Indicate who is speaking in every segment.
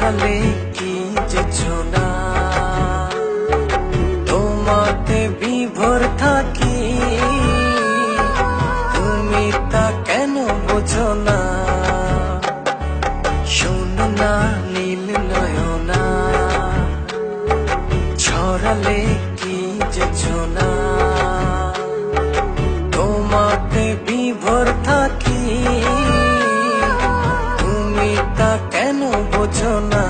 Speaker 1: ছড়ালে কি যেছো না তোমাতে বিভোর থাকি তুমি তা কেন বোঝো না শোনো না নীল নয়না ছড়ালে কি যেছো না তোমাতে বিভোর থাকি তুমি তা কেন বোঝো না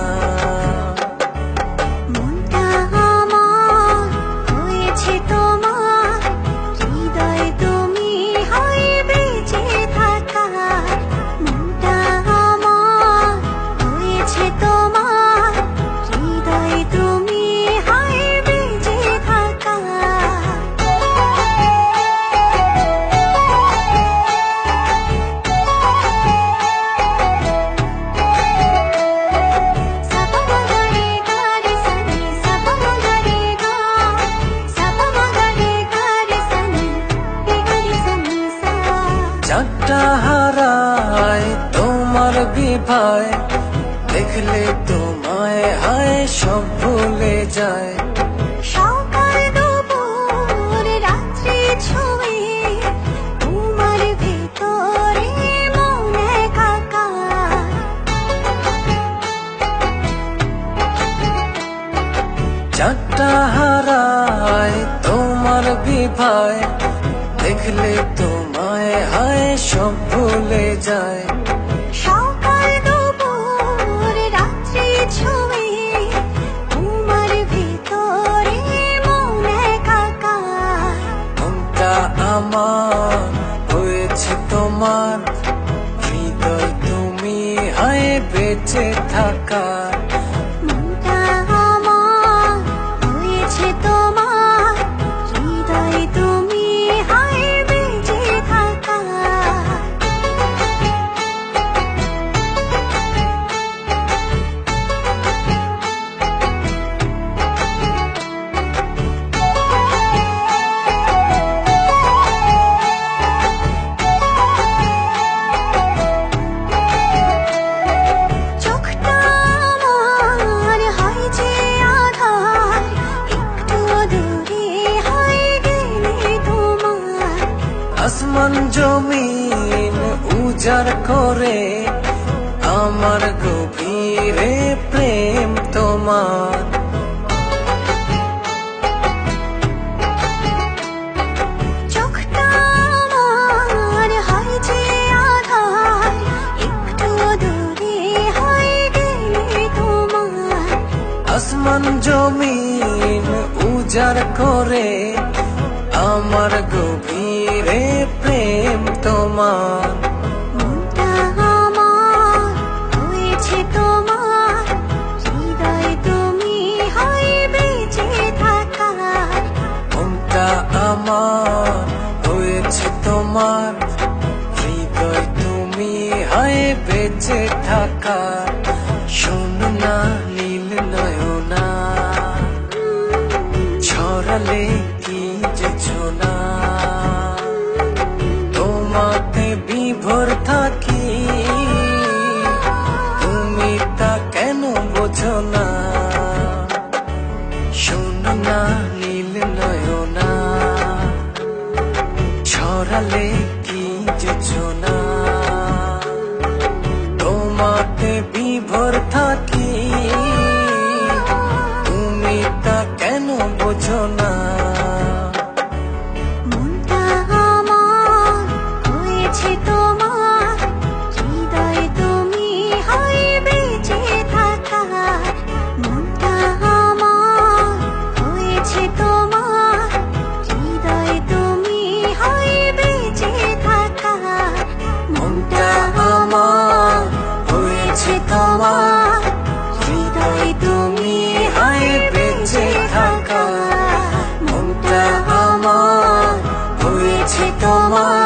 Speaker 2: মনটা আমার হয়েছে তোমার হৃদয় তুমি হয় বেঁচে থাকা মনটা আমার হয়েছে তোমার হৃদয় তুমি হয় বেঁচে থাকা
Speaker 1: চারটা হারায় তোমার বিভায় দেখলে তোমায় হায় সব ভুলে যায়
Speaker 2: সকাল দুপুর রাত্রি ছুঁয়ে তোমার ভেতরে মন একাকার
Speaker 1: চারটা হারায় তোমার বিভায় দেখলে তোমায় হায় সব ভুলে যায়
Speaker 2: সকাল দুপুর রাত্রি ছুঁয়ে তোমার ভেতরে মন একাকার
Speaker 1: মনটা আমার হয়েছে তোমার হৃদয় তুমি হায় বেঁচে থাকার
Speaker 2: মনটা আমার হয়েছে তোমার হৃদয় তুমি হয় বেঁচে থাকা চোখটা আমার হয় যে আধার একটু দূরে হয় গেলে তোমার
Speaker 1: আসমান জমিন উজাড় করে আমার গভীরে প্রেম তোমার
Speaker 2: চোখটা আমার হয় যে আধার একটু দূরে হয় গেলে তোমার
Speaker 1: আসমান জমিন উজাড় করে আমার গভীরে প্রেম তোমার
Speaker 2: মনটা আমার হয়েছে তোমার হৃদয় তুমি হয় বেঁচে থাকা
Speaker 1: মনটা আমার হয়েছে তোমার হৃদয় তুমি হায় বেঁচে থাকার শোনো না নীল নয়না ছড়ালে কি যেছো না তোমাতে বিভোর থাকি তুমি তা কেন বোঝো না শোনো না নীল নয়না ছড়ালে কি যেছো না তোমাতে বিভোর থাকি তুমি তা কেন বোঝো না
Speaker 2: মনটা আমার হয়েছে তোমার হৃদয় তুমি হয় বেঁচে থাকা মনটা আমার হয়েছে তোমার হৃদয় তুমি হয় বেঁচে থাকা
Speaker 1: মনটা আমার হয়েছে তোমার হৃদয় তুমি হায় বেঁচে থাকা মনটা আমার হয়েছে তোমার